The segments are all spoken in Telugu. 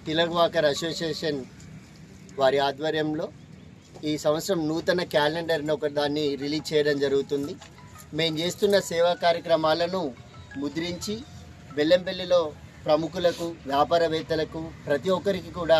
తిలక్ వాకర్ అసోసియేషన్ వారి ఆధ్వర్యంలో ఈ సంవత్సరం నూతన క్యాలెండర్ని ఒకదాన్ని రిలీజ్ చేయడం జరుగుతుంది. మేము చేస్తున్న సేవా కార్యక్రమాలను ముద్రించి బెల్లంపల్లిలో ప్రముఖులకు, వ్యాపారవేత్తలకు, ప్రతి ఒక్కరికి కూడా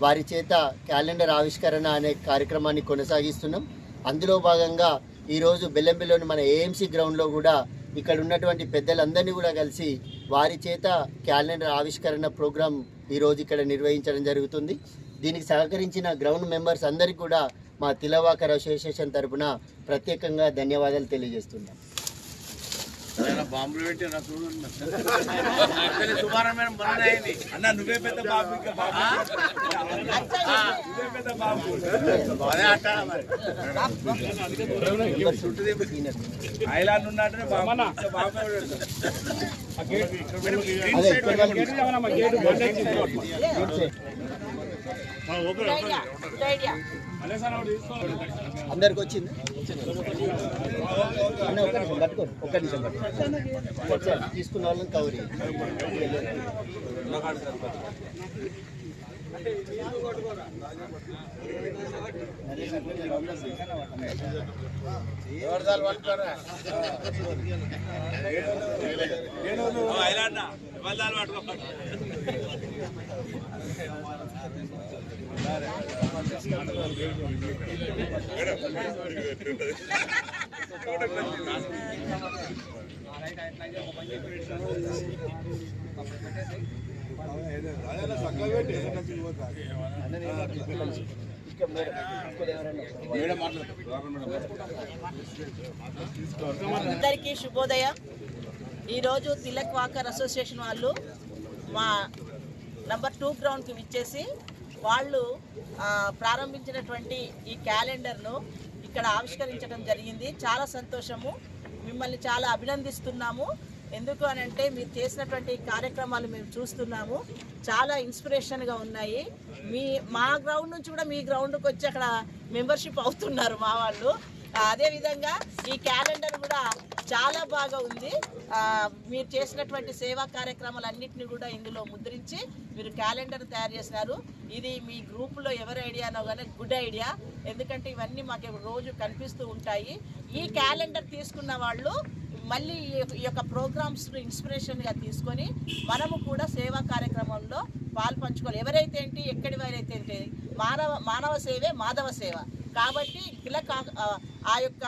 వారి చేత క్యాలెండర్ ఆవిష్కరణ అనే కార్యక్రమాన్ని కొనసాగిస్తున్నాం. అందులో భాగంగా ఈరోజు బెల్లంపల్లిలోని మన ఏఎంసీ గ్రౌండ్లో కూడా ఇక్కడ ఉన్నటువంటి పెద్దలందరినీ కూడా కలిసి వారి చేత క్యాలెండర్ ఆవిష్కరణ ప్రోగ్రాం ఈరోజు ఇక్కడ నిర్వహించడం జరుగుతుంది. దీనికి సహకరించిన గ్రౌండ్ మెంబర్స్ అందరికీ కూడా మా తిలక్ వాకర్ అసోసియేషన్ తరఫున ప్రత్యేకంగా ధన్యవాదాలు తెలియజేస్తున్నాం. అందరికి వచ్చింది ఒక్క నిమిషం తీసుకున్న వాళ్ళని కవర్ అందరికీ శుభోదయం. ఈరోజు తిలక్ వాకర్ అసోసియేషన్ వాళ్ళు మా నంబర్ 2 గ్రౌండ్కి విచ్చేసి వాళ్ళు ప్రారంభించినటువంటి ఈ క్యాలెండర్ను ఇక్కడ ఆవిష్కరించడం జరిగింది. చాలా సంతోషము. మిమ్మల్ని చాలా అభినందిస్తున్నాము. ఎందుకు అని అంటే మీరు చేసినటువంటి కార్యక్రమాలు మేము చూస్తున్నాము, చాలా ఇన్స్పిరేషన్గా ఉన్నాయి. మా గ్రౌండ్ నుంచి కూడా మీ గ్రౌండ్కి వచ్చి అక్కడ మెంబర్షిప్ అవుతున్నారు మా వాళ్ళు. అదేవిధంగా ఈ క్యాలెండర్ కూడా చాలా బాగా ఉంది. మీరు చేసినటువంటి సేవా కార్యక్రమాలన్నింటినీ కూడా ఇందులో ముద్రించి మీరు క్యాలెండర్ తయారు చేసినారు. ఇది మీ గ్రూపులో ఎవరి ఐడియానో కానీ గుడ్ ఐడియా. ఎందుకంటే ఇవన్నీ మాకు రోజు కనిపిస్తూ ఉంటాయి. ఈ క్యాలెండర్ తీసుకున్న వాళ్ళు మళ్ళీ ఈ యొక్క ప్రోగ్రామ్స్ ఇన్స్పిరేషన్గా తీసుకొని మనము కూడా సేవా కార్యక్రమంలో పాల్పంచుకోవాలి. ఎవరైతే ఏంటి, ఎక్కడి వారైతే ఏంటి, మానవ సేవే మాధవ సేవ. కాబట్టి తిలక్ ఆ యొక్క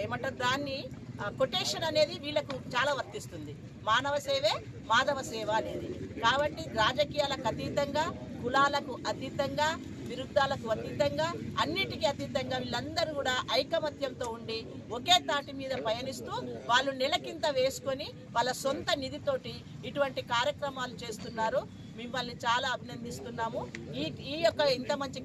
ఏమంటారు దాన్ని కొటేషన్ అనేది వీళ్ళకు చాలా వర్తిస్తుంది. మానవ సేవే మాధవ సేవ అనేది. కాబట్టి రాజకీయాలకు అతీతంగా, కులాలకు అతీతంగా, విరుద్ధాలకు అతీతంగా, అన్నిటికీ అతీతంగా వీళ్ళందరూ కూడా ఐకమత్యంతో ఉండి ఒకే తాటి మీద పయనిస్తూ వాళ్ళు నెలకింత వేసుకొని వాళ్ళ సొంత నిధితోటి ఇటువంటి కార్యక్రమాలు చేస్తున్నారు. మిమ్మల్ని చాలా అభినందిస్తున్నాము. ఈ యొక్క ఇంత మంచి